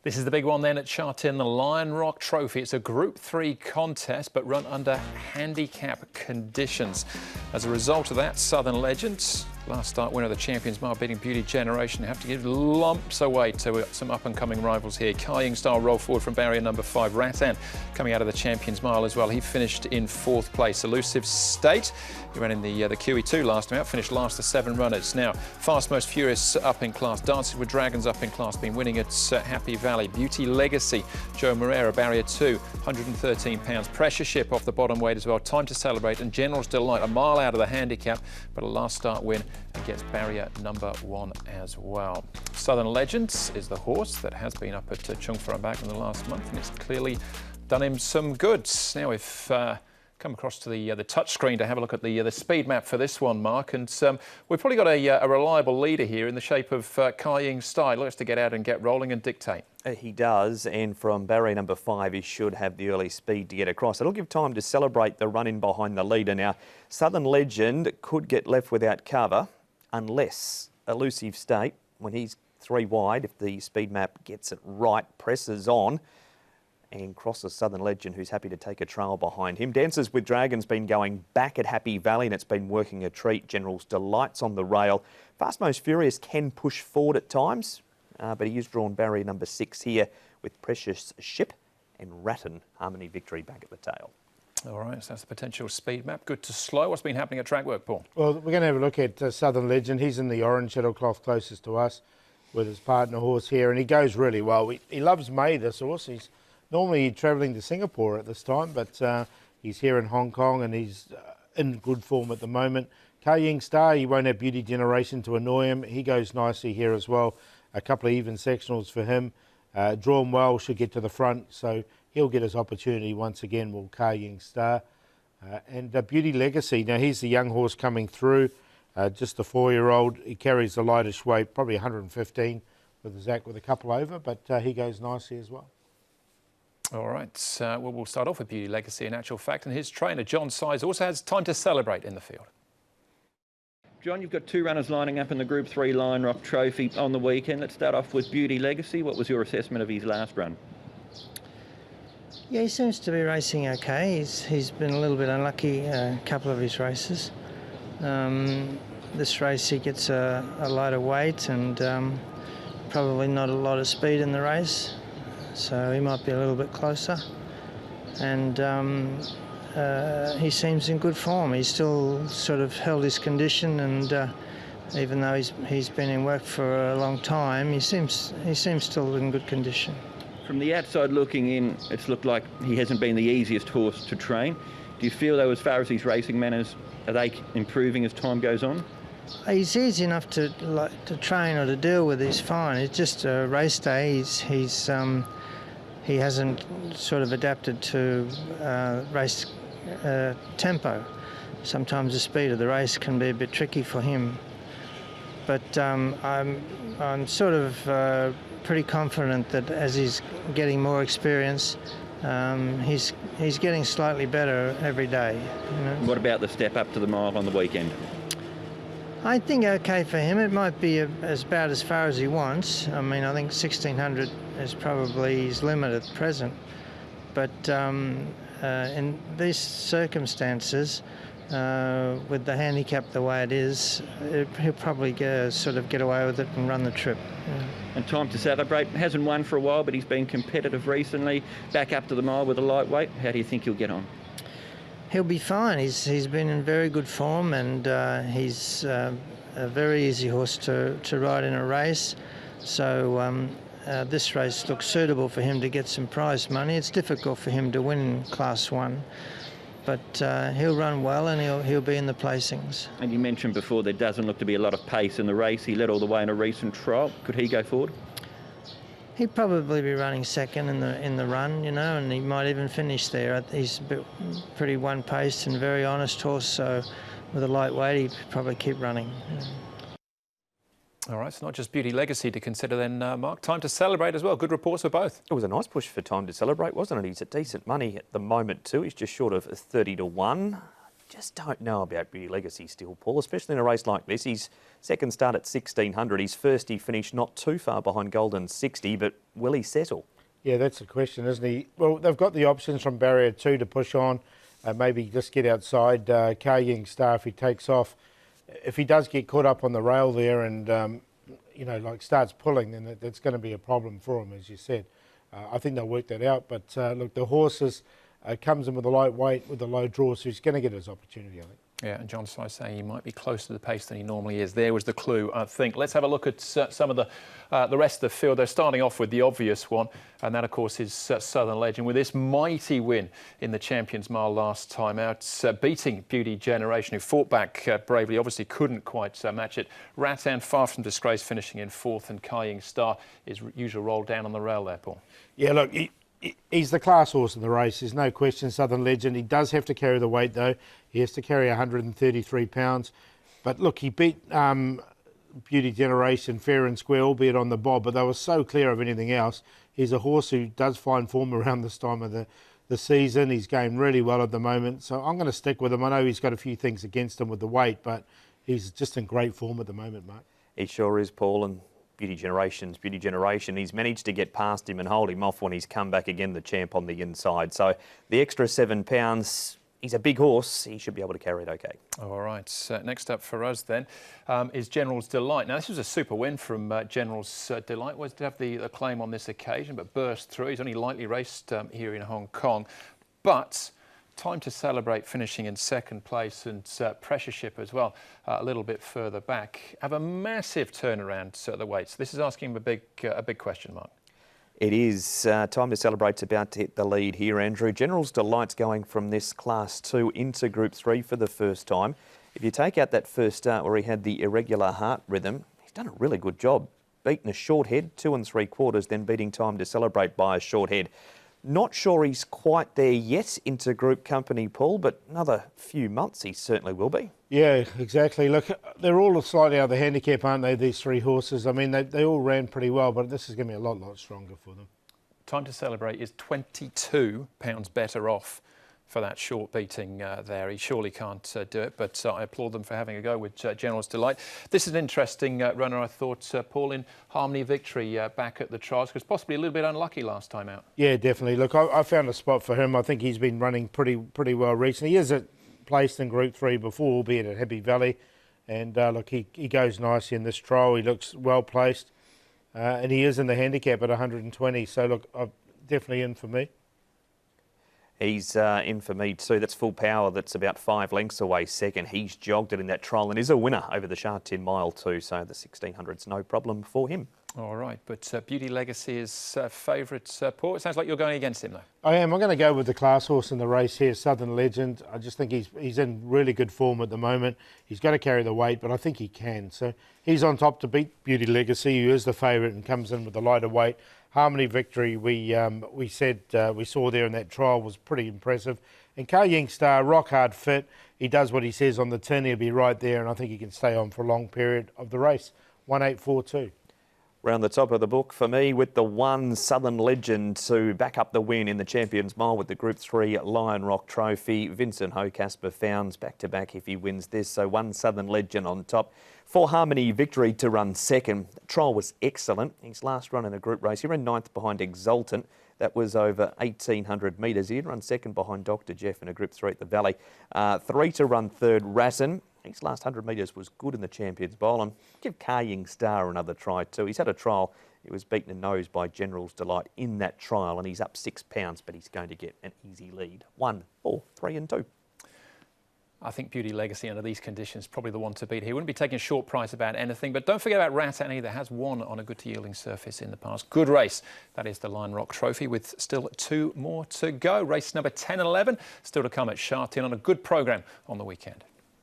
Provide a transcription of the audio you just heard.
This is the big one then at Sha Tin, the Lion Rock Trophy. It's a Group 3 contest, but run under handicap conditions. As a result of that, Southern Legends, last start winner of the Champions Mile, beating Beauty Generation, have to give lumps away to some up-and-coming rivals here. Kai Style roll forward from barrier number 5. Ratan coming out of the Champions Mile as well. He finished in 4th place. Elusive State, he ran in the QE2 last time out, finished last of 7 runners. Now, Fast Most Furious up in class. Dancing with Dragons up in class, been winning at Happy Valley. Beauty Legacy, Joe Moreira, barrier 2, £113. Pressure Ship off the bottom weight as well. Time to Celebrate and General's Delight, a mile out of the handicap, but a last start win against barrier number 1 as well. Southern Legends is the horse that has been up at Chung for back in the last month, and it's clearly done him some good. Now we've come across to the touch screen to have a look at the speed map for this one, Mark, and we've probably got a reliable leader here in the shape of Kai Style. Likes to get out and get rolling and dictate. He does, and from barrier number 5 he should have the early speed to get across. It'll give time to Celebrate the run in behind the leader. Now, Southern Legend could get left without cover unless Elusive State, when he's 3 wide, if the speed map gets it right, presses on and crosses Southern Legend, who's happy to take a trail behind him. Dances with Dragons been going back at Happy Valley and it's been working a treat. General's Delight's on the rail. Fast Most Furious can push forward at times, but he is drawn barrier number 6 here with Precious Ship and Ratan Harmony Victory back at the tail. All right, so that's the potential speed map. Good to slow. What's been happening at track work, Paul? Well, we're going to have a look at Southern Legend. He's in the orange saddlecloth closest to us with his partner horse here, and he goes really well. He loves May, this horse. He's normally travelling to Singapore at this time, but he's here in Hong Kong and he's in good form at the moment. Kai Star, he won't have Beauty Generation to annoy him. He goes nicely here as well. A couple of even sectionals for him. Drawn well, should get to the front, so he'll get his opportunity once again, will Kai Star. And Beauty Legacy, now he's the young horse coming through, just a 4-year-old. He carries the lightest weight, probably 115 with Zach with a couple over, but he goes nicely as well. All right, well, we'll start off with Beauty Legacy in actual fact, and his trainer, John Size, also has Time to Celebrate in the field. John, you've got 2 runners lining up in the Group 3 Lion Rock Trophy on the weekend. Let's start off with Beauty Legacy. What was your assessment of his last run? Yeah, he seems to be racing okay. He's been a little bit unlucky a couple of his races. This race he gets a lighter weight and probably not a lot of speed in the race, so he might be a little bit closer. And he seems in good form. He's still sort of held his condition, and even though he's been in work for a long time, he seems still in good condition. From the outside looking in, it's looked like he hasn't been the easiest horse to train. Do you feel, though, as far as his racing manners, are they improving as time goes on? He's easy enough to train or to deal with. He's fine. It's just a race day. He hasn't sort of adapted to race tempo. Sometimes the speed of the race can be a bit tricky for him. But I'm sort of pretty confident that as he's getting more experience, he's getting slightly better every day. You know? What about the step up to the mile on the weekend? I think okay for him. It might be about as far as he wants. I mean, I think 1600 is probably his limit at present. But in these circumstances, with the handicap the way it is, he'll probably sort of get away with it and run the trip. Yeah. And Time to Celebrate hasn't won for a while, but he's been competitive recently, back up to the mile with a lightweight. How do you think he'll get on? He'll be fine. He's been in very good form, and he's a very easy horse to ride in a race. So this race looks suitable for him to get some prize money. It's difficult for him to win in Class 1. But he'll run well and he'll be in the placings. And you mentioned before there doesn't look to be a lot of pace in the race. He led all the way in a recent trial. Could he go forward? He'd probably be running second in the run, you know, and he might even finish there. He's pretty one-paced and very honest horse, so with a light weight he'd probably keep running. Yeah. All right, it's not just Beauty Legacy to consider then, Mark. Time to Celebrate as well. Good reports for both. It was a nice push for Time to Celebrate, wasn't it? He's at decent money at the moment too. He's just short of 30 to 1. Just don't know about Beauty Legacy still, Paul, especially in a race like this. His second start at 1600. His first he finished not too far behind Golden 60, but will he settle? Yeah, that's the question, isn't he? Well, they've got the options from barrier 2 to push on, maybe just get outside Kaying Star if he takes off. If he does get caught up on the rail there and, you know, like starts pulling, then that's going to be a problem for him, as you said. I think they'll work that out. But look, the horses comes in with a light weight, with a low draw, so he's going to get his opportunity, I think. Yeah, and John Sly saying he might be closer to the pace than he normally is. There was the clue, I think. Let's have a look at some of the rest of the field. They're starting off with the obvious one, and that, of course, is Southern Legend, with this mighty win in the Champions Mile last time out, beating Beauty Generation, who fought back bravely, obviously couldn't quite match it. Rattan, far from disgrace, finishing in 4th, and Kaying Star, his usual roll down on the rail there, Paul. Yeah, look, he's the class horse in the race. There's no question, Southern Legend. He does have to carry the weight, though. He has to carry 133 pounds. But look, he beat Beauty Generation fair and square, albeit on the bob, but they were so clear of anything else. He's a horse who does find form around this time of the season. He's going really well at the moment, so I'm going to stick with him. I know he's got a few things against him with the weight, but he's just in great form at the moment, mate. He sure is, Paul, and Beauty Generation. He's managed to get past him and hold him off when he's come back again, the champ on the inside. So the extra £7, he's a big horse. He should be able to carry it okay. All right. Next up for us then is General's Delight. Now, this was a super win from General's Delight. Was to have the claim on this occasion, but burst through. He's only lightly raced here in Hong Kong. But Time to Celebrate, finishing in 2nd place, and Pressure Ship as well, a little bit further back, have a massive turnaround at the weights. This is asking him a big question mark. It is. Time to Celebrate's about to hit the lead here, Andrew. General's Delight's going from this Class 2 into Group 3 for the first time. If you take out that first start where he had the irregular heart rhythm, he's done a really good job. Beaten a short head, 2 3/4, then beating Time to Celebrate by a short head. Not sure he's quite there yet into group company, Paul, but another few months he certainly will be. Yeah, exactly. Look, they're all slightly out of the handicap, aren't they, these 3 horses? I mean, they all ran pretty well, but this is going to be a lot stronger for them. Time to Celebrate is £22 better off for that short beating there. He surely can't do it, but I applaud them for having a go with General's Delight. This is an interesting runner, I thought, Paul, in Harmony Victory back at the trials, because possibly a little bit unlucky last time out. Yeah, definitely. Look, I found a spot for him. I think he's been running pretty well recently. He is placed in Group 3 before, albeit at Happy Valley. And look, he goes nicely in this trial. He looks well placed. And he is in the handicap at 120. So, look, definitely in for me. He's in for me too. That's Full Power. That's about 5 lengths away second. He's jogged it in that trial and is a winner over the Sha Tin mile too. So the 1600's no problem for him. All right, but Beauty Legacy is favourite, Paul. It sounds like you're going against him though. I am. I'm going to go with the class horse in the race here, Southern Legend. I just think he's in really good form at the moment. He's got to carry the weight, but I think he can. So he's on top to beat Beauty Legacy, who is the favourite and comes in with the lighter weight. Harmony Victory, we saw there in that trial, was pretty impressive. And Kaying Star, rock hard fit. He does what he says on the tin. He'll be right there, and I think he can stay on for a long period of the race. 1842. Round the top of the book for me with the 1 Southern Legend to back up the win in the Champions Mile with the Group 3 Lion Rock Trophy. Vincent Hocasper founds back-to-back if he wins this. So 1 Southern Legend on top. 4 Harmony Victory to run second. The trial was excellent. His last run in a group race, he ran 9th behind Exultant. That was over 1,800 metres. He'd run second behind Dr. Jeff in a Group 3 at the Valley. 3 to run third, Rattan. His last 100 metres was good in the Champions Bowl. And give Kaying Star another try too. He's had a trial. He was beaten in nose by General's Delight in that trial, and he's up £6, but he's going to get an easy lead. 1, 4, 3 and 2. I think Beauty Legacy under these conditions probably the one to beat here. Wouldn't be taking a short price about anything, but don't forget about Rattan either. Has won on a good to yielding surface in the past. Good race. That is the Lion Rock Trophy with still 2 more to go. Race number 10 and 11 still to come at Sha Tin on a good programme on the weekend.